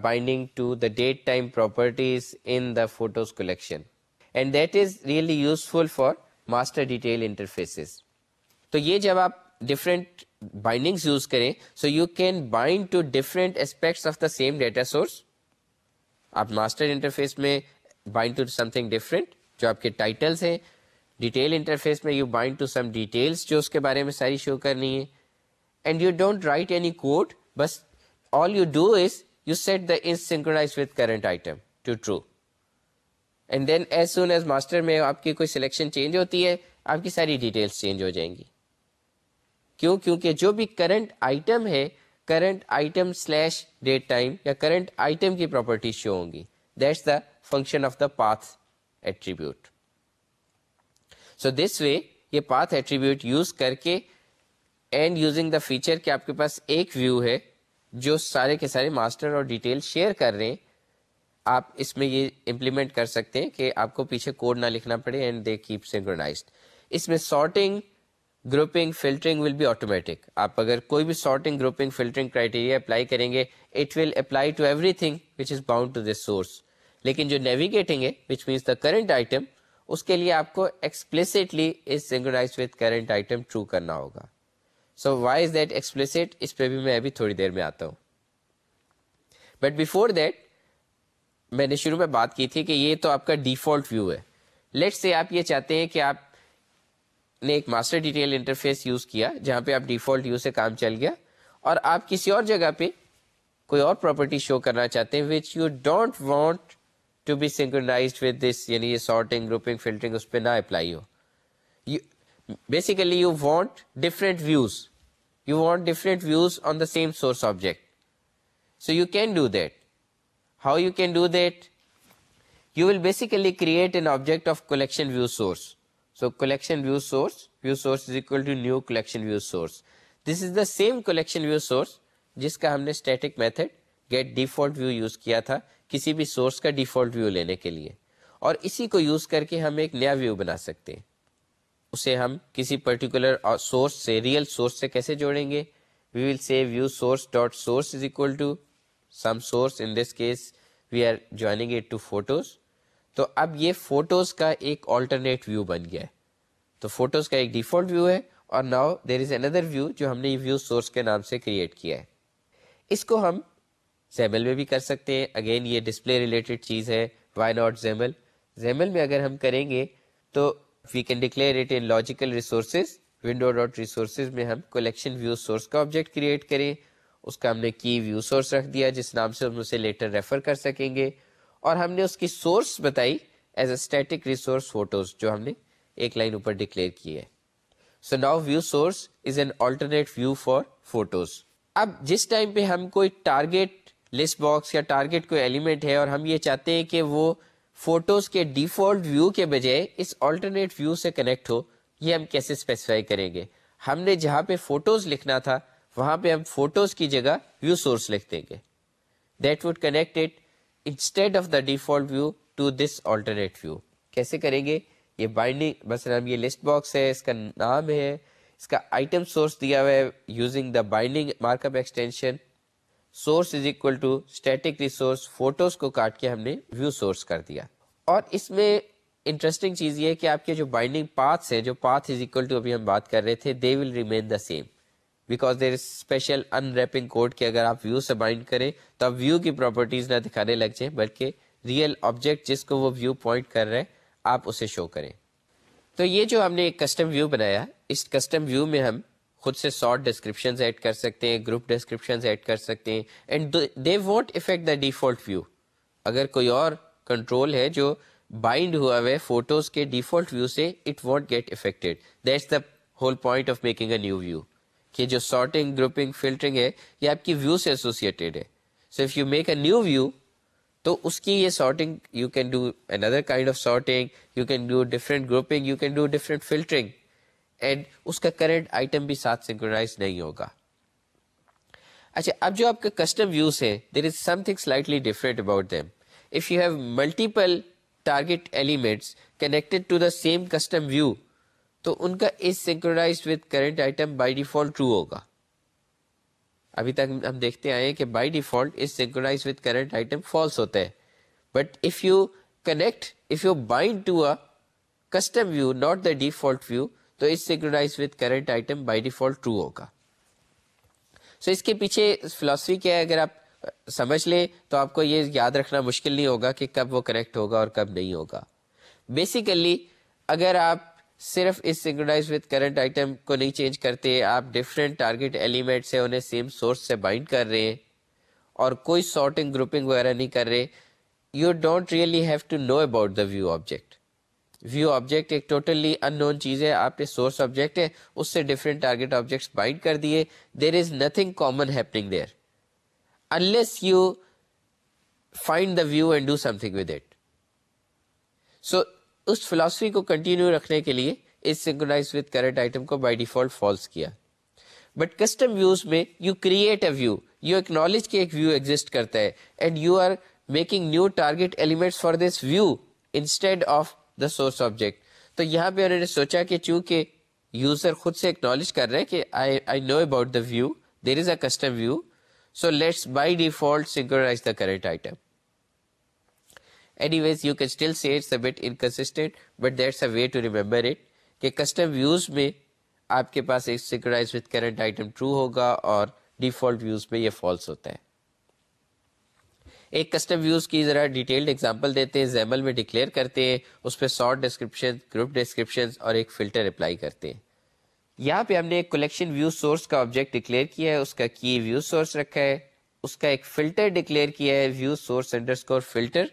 binding to the date time properties in the photos collection and that is really useful for master detail interfaces. تو یہ جب آپ different bindings use کریں so you can bind to different aspects of the same data source. آپ master interface میں bind to something different جو آپ کے titles ہیں, detail interface میں you bind to some details جو اس کے بارے میں ساری show کرنی ہے and you don't write any code بس all you do is you set the is synchronized with current item to true and then as soon as master میں آپ کی کوئی selection change ہوتی ہے آپ کی ساری ڈیٹیلز چینج ہو جائیں گی. کیوں؟ کیونکہ جو بھی کرنٹ آئٹم ہے current item slash date time یا کرنٹ آئٹم کی پراپرٹی شو ہوں گی. That's the function of the path attribute. So this way یہ پاتھ ایٹریبیوٹ یوز کر کے اینڈ یوزنگ دا فیچر کہ آپ کے پاس ایک ویو ہے جو سارے کے سارے ماسٹر اور ڈیٹیل شیئر کر رہے ہیں, آپ اس میں یہ امپلیمنٹ کر سکتے ہیں کہ آپ کو پیچھے کوڈ نہ لکھنا پڑے اینڈ دے کیپ سنکرونائزڈ. اس میں sorting grouping filtering will be automatic. آپ اگر کوئی بھی sorting grouping filtering criteria apply کریں گے it will apply to everything which is bound to this source. لیکن جو نیویگیٹنگ ہے which means the current item اس کے لیے آپ کو explicitly is synchronized with current item true کرنا ہوگا. So why is that explicit, اس پہ بھی میں ابھی تھوڑی دیر میں آتا ہوں. بٹ بیفور دیٹ میں نے شروع میں بات کی تھی کہ یہ تو آپ کا ڈیفالٹ ویو ہے. لیٹس سے آپ یہ چاہتے ہیں کہ آپ نے ایک ماسٹر ڈیٹیل انٹرفیس یوز کیا جہاں پہ آپ ڈیفالٹ ویو سے کام چل گیا اور آپ کسی اور جگہ پہ کوئی اور پراپرٹی شو کرنا چاہتے ہیں which you don't want to be synchronised with this, یعنی یہ سارٹنگ گروپنگ فلٹرنگ اس پہ نہ اپلائی ہو. Basically you want different views. You want different views on the same source object. So you can do that. How you can do that? You will basically create an object of collection view source. So collection view source is equal to new collection view source. This is the same collection view source جس کا ہم نے static method get default view use کیا تھا کسی بھی source کا default view لینے کے لیے, اور اسی کو use کر کے ہم ایک نیا view بنا سکتے ہیں. اسے ہم کسی پرٹیکولر سورس سے ریئل سورس سے کیسے جوڑیں گے؟ We will say view source dot source is equal to some source, in this case we are joining it to photos. تو اب یہ فوٹوز کا ایک آلٹرنیٹ ویو بن گیا ہے. تو فوٹوز کا ایک ڈیفالٹ ویو ہے اور now there is another view جو ہم نے یہ ویو سورس کے نام سے کریٹ کیا ہے. اس کو ہم زیمل میں بھی کر سکتے ہیں. اگین یہ ڈسپلے ریلیٹڈ چیز ہے, وائی ناٹ زیمل. زیمل میں اگر ہم کریں گے تو we can declare it in logical resources. window.resources میں ہم collection view source کا آبجیکٹ کریٹ کریں, اس کا ہم نے کی view source رکھ دیا جس نام سے ہم اسے لیٹر ریفر کر سکیں گے, اور ہم نے اس کی سورس بتائی as a static resource photos جو ہم نے ایک لائن اوپر ڈکلیئر کی ہے. So now view source is an alternate view for photos. اب جس ٹائم پہ ہم کوئی ٹارگیٹ لسٹ باکس یا ٹارگیٹ کوئی ایلیمنٹ ہے اور ہم یہ چاہتے ہیں کہ وہ فوٹوز کے ڈیفالٹ ویو کے بجائے اس آلٹرنیٹ ویو سے کنیکٹ ہو, یہ ہم کیسے اسپیسیفائی کریں گے؟ ہم نے جہاں پہ فوٹوز لکھنا تھا وہاں پہ ہم فوٹوز کی جگہ ویو سورس لکھ دیں گے. That would connect it instead of the default view to this alternate view. کیسے کریں گے؟ یہ بائنڈنگ مثلا یہ لسٹ باکس ہے, اس کا نام ہے, اس کا آئٹم سورس دیا ہوا ہے using the binding markup extension. source is equal to static resource photos کو کاٹ کے ہم نے view source کر دیا. اور اس میں انٹرسٹنگ چیز یہ ہے کہ آپ کے جو بائنڈنگ پاتھس ہیں, جو پاتھ از اکول ٹو ابھی ہم بات کر رہے تھے, they will remain the same because there is special in wrapping code کہ اگر آپ ویو سے بائنڈ کریں تو آپ ویو کی پراپرٹیز نہ دکھانے لگ جائیں بلکہ ریئل آبجیکٹ جس کو وہ ویو پوائنٹ کر رہے ہیں آپ اسے شو کریں. تو یہ جو ہم نے ایک کسٹم ویو بنایا, اس کسٹم ویو میں ہم خود سے سارٹ ڈسکرپشنز ایڈ کر سکتے ہیں, گروپ ڈسکرپشنز ایڈ کر سکتے ہیں, and they won't affect the default view. اگر کوئی اور کنٹرول ہے جو بائنڈ ہوا ہے فوٹوز کے ڈیفالٹ ویو سے, it won't get affected. That's the whole point of making a new view کہ جو سارٹنگ, گروپنگ, فلٹرنگ ہے یہ آپ کی ویو سے ایسوسیٹیڈ ہے. So if you make a new view تو اس کی یہ sorting, you can do another kind of sorting, you can do different grouping, you can do different filtering, and اس کا کرنٹ آئٹم بھی ساتھ سنکرونائز نہیں ہوگا. اچھا, اب جو آپ کا کسٹم ویوز ہیں, there is something slightly different about them. If you have multiple target elements connected to the same custom view تو ان کا is synchronised with current item by default true ہوگا. ابھی تک ہم دیکھتے آئے کہ by default is synchronize with current item false ہوتا ہے, but if you bind to a custom view not the default view تو is synchronize with current item by default true ہوگا. سو اس کے پیچھے فلاسفی کیا ہے اگر آپ سمجھ لیں تو آپ کو یہ یاد رکھنا مشکل نہیں ہوگا کہ کب وہ کریکٹ ہوگا اور کب نہیں ہوگا. بیسیکلی اگر آپ صرف اس سنکرونائز وتھ کرنٹ آئٹم کو نہیں چینج کرتے, آپ ڈفرینٹ ٹارگیٹ ایلیمنٹ سے انہیں سیم سورس سے بائنڈ کر رہے ہیں اور کوئی سارٹنگ گروپنگ وغیرہ نہیں کر رہے, you don't really have to know about the view object. View object ایک ٹوٹلی ان نون چیز ہے, آپ نے سورس آبجیکٹ ہے اس سے ڈفرینٹ ٹارگیٹ آبجیکٹس بائنڈ کر دیے, there is nothing common happening there unless you find the view and do something with it. So اس فلاسفی کو کنٹینیو رکھنے کے لیے اس سنکرونائز وتھ کرنٹ آئٹم کو بائی ڈیفالٹ فالس کیا. بٹ کسٹم ویوز میں you create a view, you acknowledge کہ ایک ویو ایگزسٹ کرتا ہے and you are making new target elements for this view instead of the source object. تو یہاں پہ انہوں نے سوچا کہ چونکہ یوزر خود سے ایکنالج کر رہے ہیں کہ I know about the view, there is a custom view, so let's by default synchronize the current item. Anyways, you can still say it's a bit inconsistent, but that's a way to remember it کہ custom views میں آپ کے پاس ایک synchronize with current item true ہوگا اور default views میں یہ false ہوتا ہے. ایک custom views کی ذرا ڈیٹیلڈ ایگزامپل دیتے ہیں. XAML میں ڈکلیئر کرتے ہیں, اس پہ sort description, group descriptions اور ایک filter اپلائی کرتے ہیں. یہاں پہ ہم نے ایک کلیکشن ویو سورس کا آبجیکٹ ڈکلیئر کیا ہے, اس کا کی ویو سورس رکھا ہے, اس کا ایک فلٹر ڈکلیئر کیا ہے ویو سورس انڈرسکور فلٹر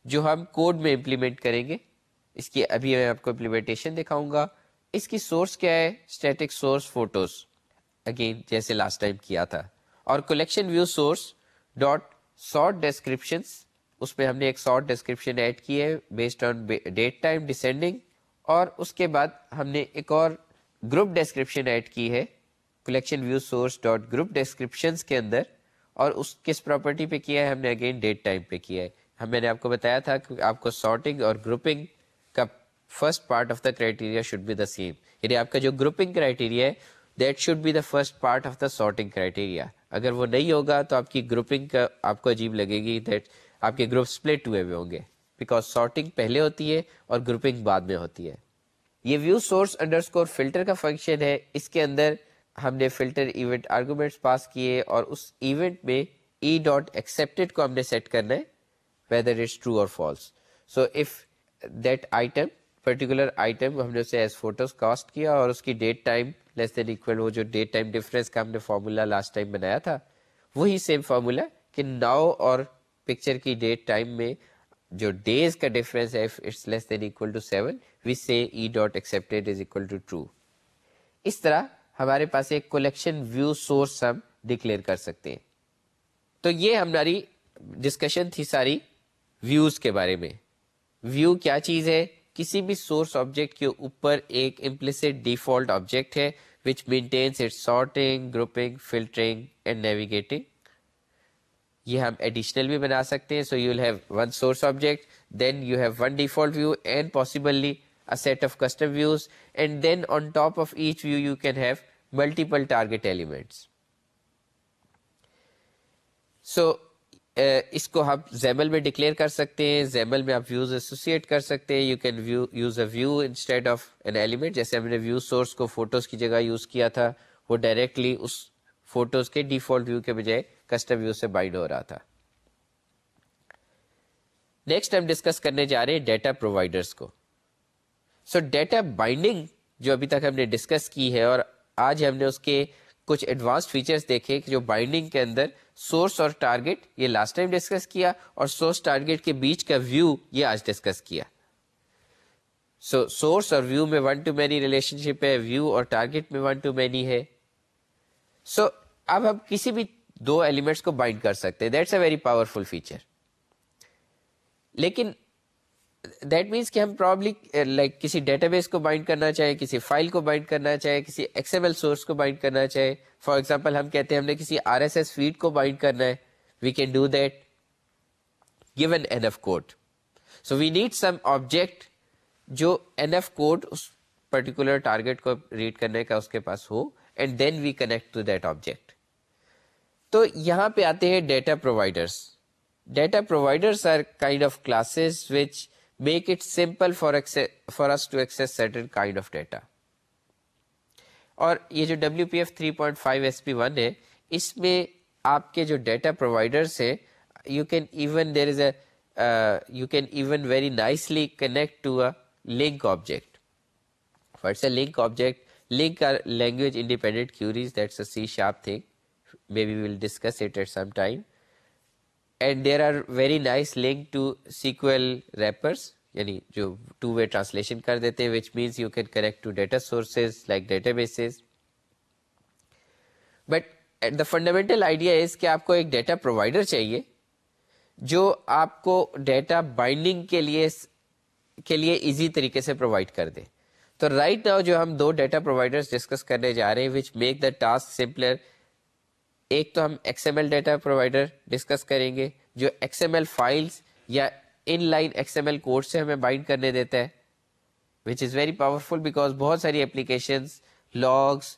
جو ہم کوڈ میں امپلیمنٹ کریں گے. اس کی ابھی میں آپ کو امپلیمنٹیشن دکھاؤں گا. اس کی سورس کیا ہے, اسٹیٹک سورس فوٹوز, اگین جیسے لاسٹ ٹائم کیا تھا. اور collection view source dot sort descriptions, اس میں ہم نے ایک سارٹ ڈسکرپشن ایڈ کی ہے based on date time descending, اور اس کے بعد ہم نے ایک اور گروپ ڈسکرپشن ایڈ کی ہے collection view source dot group descriptions کے اندر, اور اس کس پراپرٹی پہ کیا ہے ہم نے اگین ڈیٹ ٹائم پہ کیا ہے. میں نے آپ کو بتایا تھا کہ آپ کو سارٹنگ اور گروپنگ کا first part of the criteria should be the same, یعنی آپ کا جو گروپنگ کرائٹیریا ہے that should be the first part of the sorting criteria. اگر وہ نہیں ہوگا تو آپ کی گروپنگ کا آپ کو عجیب لگے گی, دیٹ آپ کے گروپ سپلٹ ہوئے ہوں گے بیکاز سارٹنگ پہلے ہوتی ہے اور گروپنگ بعد میں ہوتی ہے. یہ ویو سورس انڈرسکور فلٹر کا فنکشن ہے. اس کے اندر ہم نے فلٹر ایونٹ آرگومنٹس پاس کیے اور اس ایونٹ میں ای ڈاٹ ایکسیپٹڈ کو ہم نے سیٹ کرنا ہے whether it's true or false. So if that item, particular item ہم نے اسے ایز فوٹوز کاسٹ کیا اور اس کی date time less than equal, وہ جو ڈیٹ ٹائم ڈفرینس کا ہم نے فارمولا لاسٹ ٹائم بنایا تھا وہی سیم فارمولا کہ ناؤ اور پکچر کی ڈیٹ ٹائم میں جو ڈیز کا ڈفرینس ہے it's less than equal to 7, we set e dot accepted is equal to true. اس طرح ہمارے پاس ایک کلیکشن ویو سورس ہم ڈکلیئر کر سکتے ہیں. تو یہ ہماری ڈسکشن تھی ساری ویوز کے بارے میں. ویو کیا چیز ہے؟ کسی بھی سورس آبجیکٹ کے اوپر ایک امپلیسٹ ڈیفالٹ آبجیکٹ ہے which maintains its sorting, grouping, filtering and navigating. یہ ہم ایڈیشنل بھی بنا سکتے ہیں. So you will have one source object, then you have one default view and possibly a set of custom views, and then on top of each view you can have multiple target elements. سو اس کو آپ زیمل میں declare کر سکتے ہیں. زیمل میں آپ views associate کر سکتے ہیں. You can use a view instead of an element. جیسے ہم نے ویو سورس کو فوٹوز کی جگہ یوز کیا تھا, وہ ڈائریکٹلی اس فوٹوز کے ڈیفالٹ ویو کے بجائے کسٹم ویو سے بائنڈ ہو رہا تھا. نیکسٹ ہم ڈسکس کرنے جا رہے ہیں ڈیٹا پرووائڈرس کو. سو ڈیٹا بائنڈنگ جو ابھی تک ہم نے ڈسکس کی ہے, اور آج ہم نے اس کے کچھ ایڈوانسڈ فیچرز دیکھے کہ جو بائنڈنگ کے اندر سورس اور ٹارگٹ, یہ لاسٹ ٹائم ڈسکس کیا, اور سورس ٹارگٹ کے بیچ کا ویو یہ آج ڈسکس کیا. سو سورس اور ویو میں ون ٹو مینی ریلیشن شپ ہے, ویو اور ٹارگٹ میں ون ٹو مینی ہے. سو اب ہم کسی بھی دو ایلیمنٹس کو بائنڈ کر سکتے ہیں. That's a very powerful feature. لیکن دیٹ مینس کہ ہم پرابلی لائک کسی ڈیٹا بیس کو بائنڈ کرنا چاہے, کسی فائل کو بائنڈ کرنا چاہے, کسی ایکس ایم ایل سورس کو بائنڈ کرنا چاہے. فار ایگزامپل ہم کہتے ہیں ہم نے کسی آر ایس ایس فیڈ کو بائنڈ کرنا ہے. We can do that given enough code. So we need some object جو انف کوڈ اس پرٹیکولر ٹارگیٹ کو ریڈ کرنے کا اس کے پاس ہو, and then we connect to that object. تو یہاں پہ آتے ہیں data providers. Data providers are kind of classes which make it simple for us to access certain kind of data. اور یہ جو WPF 3.5 SP1 ہے, اس میں آپ کے جو ڈیٹا پرووائڈرس ہیں, you can even very nicely connect to a link object. What's a link object? Link are language independent queries. That's a C# thing. Maybe we'll discuss it at some time. And there are very nice link to SQL wrappers, یعنی جو to way translation کر دیتے ہیں, which means you can connect to data sources like databases. But the fundamental idea is کہ آپ کو ایک data provider چاہیے جو آپ کو ڈیٹا بائنڈنگ کے لیے ایزی طریقے سے پرووائڈ کر دے. تو رائٹ ناؤ جو ہم دو ڈیٹا پرووائڈرز ڈسکس کرنے جا رہے ہیں which make the task simpler. ایک تو ہم X M L data provider discuss کریں گے جو ایکس ایم ایل فائلس یا inline X M L code سے ہمیں بائنڈ کرنے دیتا ہے, which is very powerful because بہت ساری applications, logs,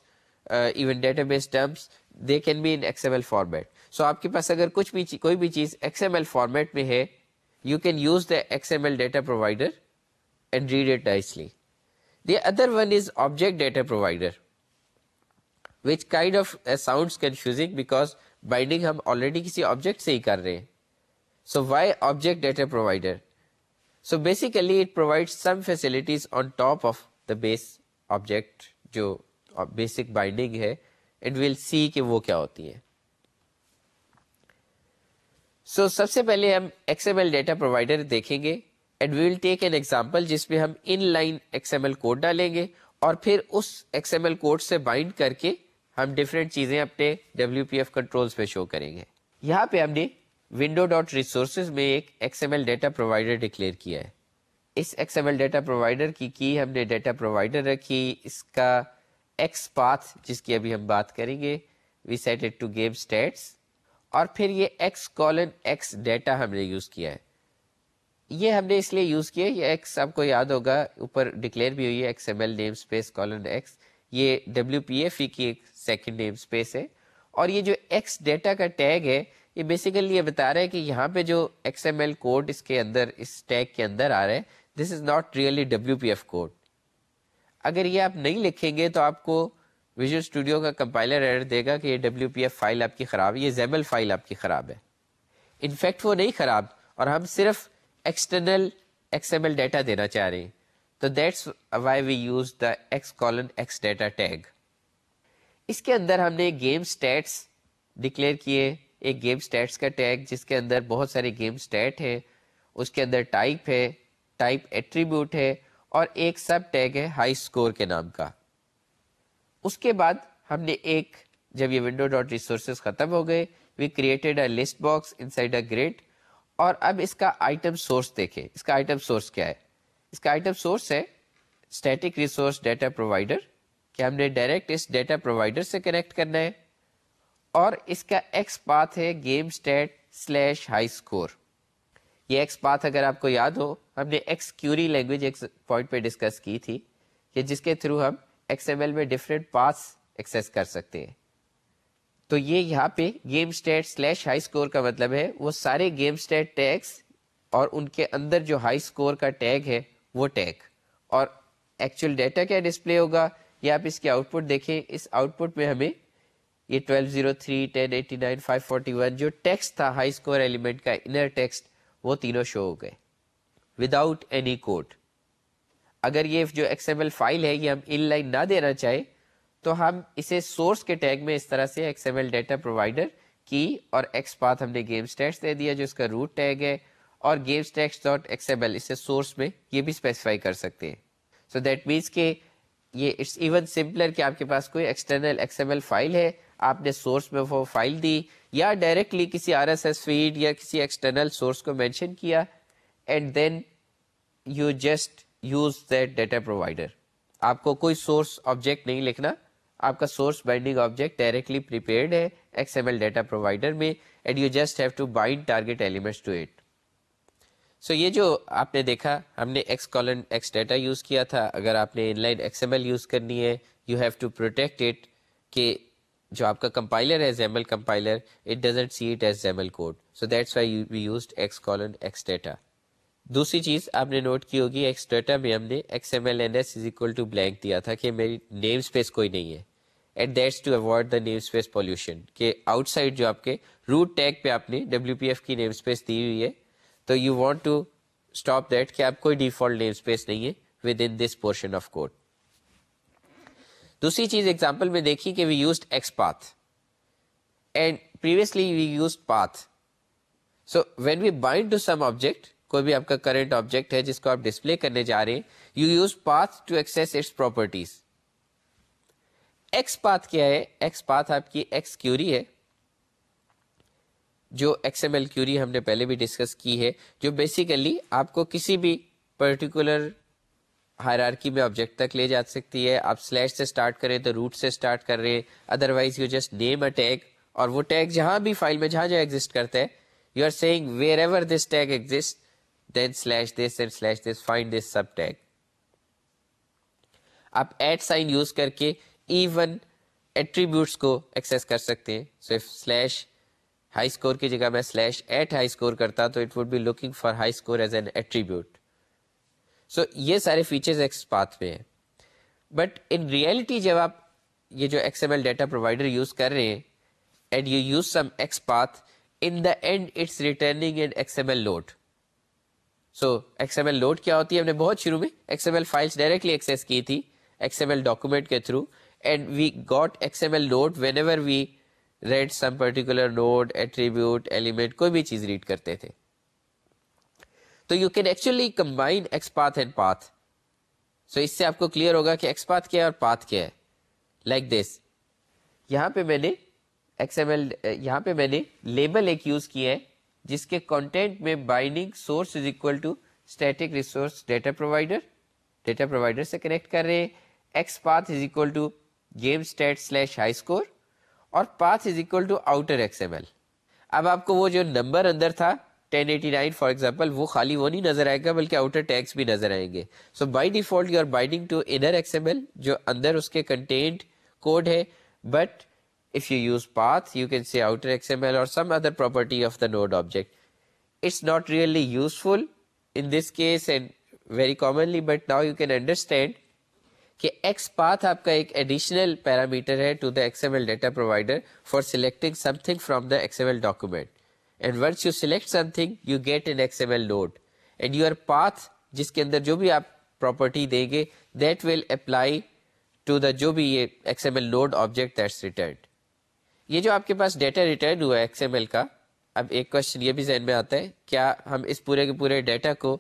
even database dumps, they can be in X M L format. So آپ کے پاس اگر کوئی بھی چیز ایکس ایم ایل فارمیٹ میں ہے, you can use the X M L data provider and read it nicely. The other one is object data provider, which kind of sounds confusing because binding ہم already کسی object سے ہی کر رہے ہیں. So why object data provider? So basically it provides some facilities on top of the base object جو basic binding ہے, and we'll see کہ وہ کیا ہوتی ہے. So سب سے پہلے ہم XML data provider دیکھیں گے and we will take an example جس میں ہم in-line XML کوڈ ڈالیں گے اور پھر اس XML کوڈ سے بائنڈ کر کے ہم ڈفرینٹ چیزیں اپنے WPF کنٹرولز پہ شو کریں گے. یہاں پہ ہم نے window.resources میں ایک XML ڈیٹا پرووائڈر ڈکلیئر کیا ہے. اس XML ڈیٹا پرووائڈر کی ہم نے ڈیٹا پرووائڈر رکھی, اس کا ایکس پاتھ جس کی ابھی ہم بات کریں گے we set it to game status, اور پھر یہ x:x ڈیٹا ہم نے یوز کیا ہے. یہ ہم نے اس لیے یوز کیا, یہ ایکس آپ کو یاد ہوگا اوپر ڈکلیئر بھی ہوئی ہے XML نیم اسپیس :x, یہ WPF کی ایک سیکنڈ نیم اسپیس ہے. اور یہ جو ایکس ڈیٹا کا ٹیگ ہے یہ بیسیکلی یہ بتا رہا ہے کہ یہاں پہ جو XML کوڈ اس کے اندر اس ٹیگ کے اندر آ رہا ہے, this is not really WPF code. اگر یہ آپ نہیں لکھیں گے تو آپ کو ویژول اسٹوڈیو کا کمپائلر ایرر دے گا کہ یہ WPF فائل آپ کی خراب ہے, یہ زیمل فائل آپ کی خراب ہے. انفیکٹ وہ نہیں خراب, اور ہم صرف ایکسٹرنل XML ڈیٹا دینا چاہ رہے ہیں. تو that's why we use the x:x data tag. اس کے اندر ہم نے گیم اسٹیٹس ڈکلیئر کیے, ایک گیم اسٹیٹس کا ٹیگ جس کے اندر بہت سارے گیم اسٹیٹ ہیں, اس کے اندر ٹائپ ہے, ٹائپ ایٹریبیوٹ ہے, اور ایک سب ٹیگ ہے ہائی اسکور کے نام کا. اس کے بعد ہم نے ایک, جب یہ window.resources ختم ہو گئے, we created a list box inside a grid. اور اب اس کا آئٹم سورس دیکھیں. اس کا آئٹم سورس کیا ہے؟ اس کا آئٹم سورس ہے اسٹیٹک ریسورس ڈیٹا پرووائڈر, کہ ہم نے ڈائریکٹ اس ڈیٹا پرووائڈر سے کنیکٹ کرنا ہے, اور اس کا ایکس پاتھ ہے گیم اسٹیٹ /ہائی اسکور. یہ ایکس پاتھ اگر آپ کو یاد ہو, ہم نے ایکس کیوری لینگویج ایک پوائنٹ پہ ڈسکس کی تھی کہ جس کے تھرو ہم XML میں ڈفرینٹ پاتھس ایکسیس کر سکتے ہیں. تو یہ یہاں پہ game state slash high score کا مطلب ہے وہ سارے گیم اسٹیٹ ٹیگس اور ان کے اندر جو ہائی اسکور کا ٹیگ ہے وہ ٹیگ، اور ایکچوئل ڈیٹا کیا ڈسپلے ہوگا، یا آپ اس کی آؤٹ پٹ دیکھیں، اس آؤٹ پٹ میں ہمیں یہ 1203 1089 541 جو ٹیکسٹ تھا ہائی اسکور ایلیمنٹ کا انر ٹیکسٹ وہ تینوں شو ہو گئے وداؤٹ اینی کوڈ۔ اگر یہ جو ایکس ایم ایل فائل ہے یہ ہم ان لائن نہ دینا چاہے تو ہم اسے سورس کے ٹیگ میں اس طرح سے X M L data provider کی اور ایکس پاتھ ہم نے گیم اسٹیٹس دے دیا جو اس کا روٹ ٹیگ ہے، اور game status dot X M L اسے سورس میں یہ بھی اسپیسیفائی کر سکتے ہیں۔ سو دیٹ مینس کہ یہ اٹس ایون سمپلر کہ آپ کے پاس کوئی external X M L file ہے، آپ نے سورس میں وہ فائل دی یا ڈائریکٹلی کسی آر ایس ایس فیڈ یا کسی ایکسٹرنل سورس کو مینشن کیا and then you just use that data provider. آپ کو کوئی سورس آبجیکٹ نہیں لکھنا، آپ کا source binding object directly prepared ہے X M L data provider میں and you just have to bind target elements to it. So یہ جو آپ نے دیکھا ہم نے X colon X data use کیا تھا، اگر آپ نے inline X M L use کرنی ہے you have to protect it کہ جو آپ کا کمپائلر ہے XAML compiler it doesn't see it as XAML code, so that's why we used X colon X data. دوسری چیز آپ نے نوٹ کی ہوگی ایکس ڈیٹا میں ہم نے X M L N S is equal to blank دیا تھا کہ میری نیم اسپیس کوئی نہیں ہے، and that's to avoid the name space pollution, کہ آؤٹ سائڈ جو آپ کے روٹ ٹیگ پہ آپ نے ڈبلیو پی ایف کی نیم اسپیس دی ہوئی ہے تو you want to stop that کہ آپ کوئی ڈیفالٹ نیم اسپیس نہیں ہے within this portion of code. دوسری چیز ایگزامپل میں دیکھی کہ we used X path and previously we used path, so when we bind to some object, کوئی بھی آپ کا کرنٹ آبجیکٹ ہے جس کو آپ ڈسپلے کرنے جا رہے ہیں، you use path to access its properties. X path کیا ہے؟ ایکس پاتھ آپ کی ایکس کیوری ہے، جو ایکس ایم ایل کیوری ہم نے پہلے بھی ڈسکس کی ہے، جو بیسیکلی آپ کو کسی بھی پرٹیکولر ہائرارکی میں آبجیکٹ تک لے جا سکتی ہے۔ آپ سلیش سے اسٹارٹ کریں تو روٹ سے اسٹارٹ کر رہے ہیں، otherwise you just name a tag, اور وہ ٹیگ جہاں بھی فائل میں جہاں ایگزسٹ کرتا ہے you are seeing wherever this tag exist then slash this and slash this find this sub tag. آپ ایٹ سائن یوز کر کے ایون ایٹریبیوٹس کو ایکسیس کر سکتے ہیں، so if slash high score کی جگہ میں سلیش ایٹ ہائی اسکور کرتا تو it would be looking for high score as an attribute. So یہ سارے فیچرز ایکس پاتھ میں ہیں، بٹ ان ریئلٹی جب آپ یہ جو X M L data provider use کر رہے ہیں and you use some X path, in the end it's returning an X M L load. So X M L load کیا ہوتی ہے؟ ہم نے بہت شروع میں X M L files directly access کی تھی ایکس ایم ایل ڈاکومنٹ کے through, and we got X M L load whenever we read some particular node attribute element, کوئی بھی چیز ریڈ کرتے تھے۔ تو you can actually combine X path and path, so اس سے آپ کو کلیئر ہوگا کہ ایکس پاتھ کیا ہے اور پاتھ کیا ہے۔ لائک دس، یہاں پہ میں نے ایکس ایم ایل یہاں پہ میں نے لیبل ایک یوز کیا ہے جس کے کانٹینٹ میں binding source is equal to static resource data provider سے کنیکٹ کر رہے ہیں، X path is equal to game state slash high score اور path is equal to outer X M L. اب آپ کو وہ جو نمبر اندر تھا 1089 فار ایگزامپل، وہ خالی وہ نہیں نظر آئے گا بلکہ آؤٹر ٹیگس بھی نظر آئیں گے۔ So by default you are binding to inner X M L جو اندر اس کے کنٹینٹ کوڈ ہے، but if you use path you can say outer XML or some other property of the node object. It's not really useful in this case and very commonly, but now you can understand کہ X path آپ کا ایک additional parameter ہے to the X M L data provider for selecting something from the X M L document, and once you select something you get an X M L node and your path جس کے اندر جو بھی آپ property دیں گے that will apply to the جو بھی یہ X M L node object that's returned. یہ جو آپ کے پاس ڈیٹا ریٹرن ہوا ہے ایکس ایم ایل کا، اب ایک کوشچن یہ بھی ذہن میں آتا ہے، کیا ہم اس پورے کے پورے ڈیٹا کو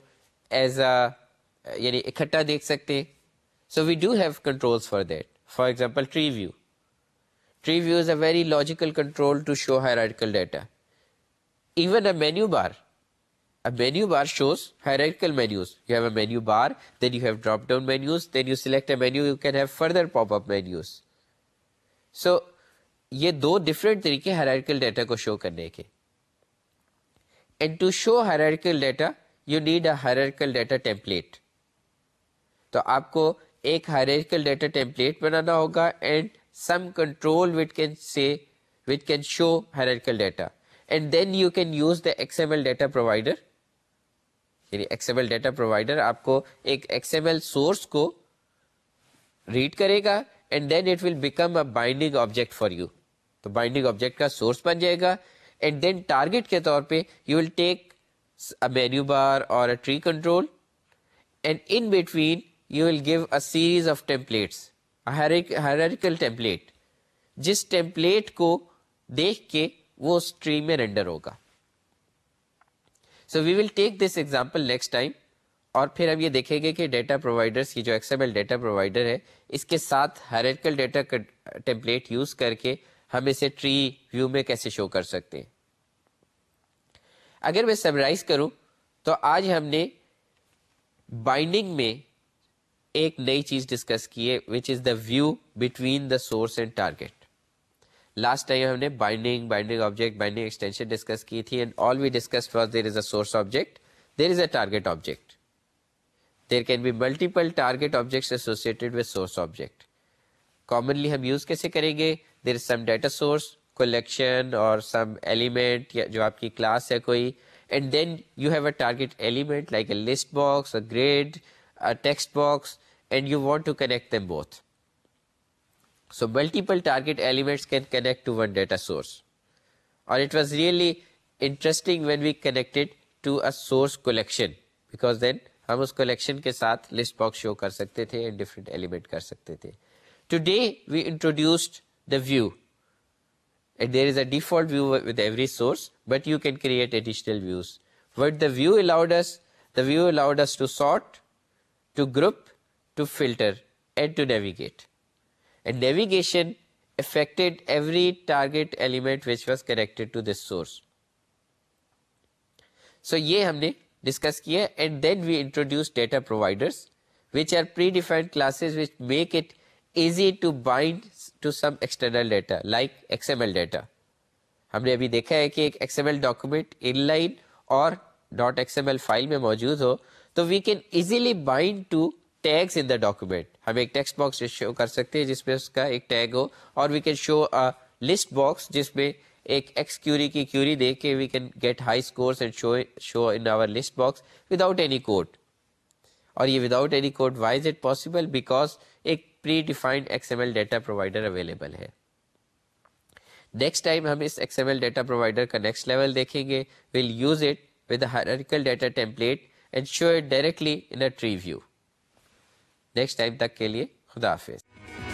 ایز اے یعنی اکٹھا دیکھ سکتے ہیں؟ So we do have controls for that. For example tree view. Tree view is a very logical control to show hierarchical data. Even a menu bar. A menu bar shows hierarchical menus. You have a menu bar, then you have drop-down menus, then you select a menu, you can have further pop-up menus. So, یہ دو different طریقے hierarchical data کو show کرنے کے. And to show hierarchical data, you need a hierarchical data template. تو آپ کو ایک hierarchical data template بنانا ہوگا and some control which can say which can show hierarchical data, and then you can use the XML data provider. یعنی XML data provider آپ کو ایک XML source کو ریڈ کرے گا and then it will become a binding object for you. تو binding object کا source بن جائے گا اینڈ دین ٹارگیٹ کے طور پہ you will take a menu bar اور a tree control and in between you will give a series of templates, hierarchical template, جس ٹیمپلیٹ کو دیکھ کے وہ اس ٹری میں رینڈر ہوگا. So we will take this example next time, اور پھر ہم یہ دیکھیں گے کہ ڈیٹا پرووائڈرس کی جو XML ڈیٹا پرووائڈر ہے اس کے ساتھ ہائرارکل ڈیٹا ٹیمپلیٹ یوز کر کے ہم اسے ٹری ویو میں کیسے شو کر سکتے ہیں. اگر میں سمرائز کروں تو آج ہم نے بائنڈنگ میں ایک نئی چیز ڈسکس کی ہے which is the view between the source and target. Last time ہم نے binding object, binding extension discuss کی تھی, and all we discuss was there is a source object, there is a target object, there can be multiple target objects associated with source object. Commonly ہم use کیسے کریں گے؟ There is some data source collection اور some element یا جو آپ کی class ہے کوئی, and then you have a target element like a list box, a grid, a text box, and you want to connect them both. So multiple target elements can connect to one data source. Or it was really interesting when we connected to a source collection, because then ہم اس collection کے ساتھ list box show کر سکتے تھے and different element کر سکتے تھے. Today we introduced the view. And there is a default view with every source, but you can create additional views. What the view allowed us? The view allowed us to sort, to group, to filter, and to navigate. And navigation affected every target element which was connected to this source. So یہ ہم نے discuss کیا, and then we introduced data providers which are predefined classes which make it easy to bind to some external data like XML data. ہم نے ابھی دیکھا ہے کہ ایک XML ڈاکومنٹ ان لائن اور .xml فائل میں موجود ہو تو we can easily bind to tags in the document. ہم ایک ٹیکسٹ باکس شو کر سکتے ہیں جس میں اس کا ایک ٹیگ ہو, اور we can show list box جس میں ایک ایکس کیوری کی کیوری دے کے we can get high scores and show in our list box without any code. اور یہ without any code why is it possible? Because ایک predefined XML data provider available ہے. Next time ہم اس XML data provider کا next level دیکھیں گے. We'll use it with a hierarchical data template and show it directly in a tree view. Next time تک کے لیے خدا حافظ.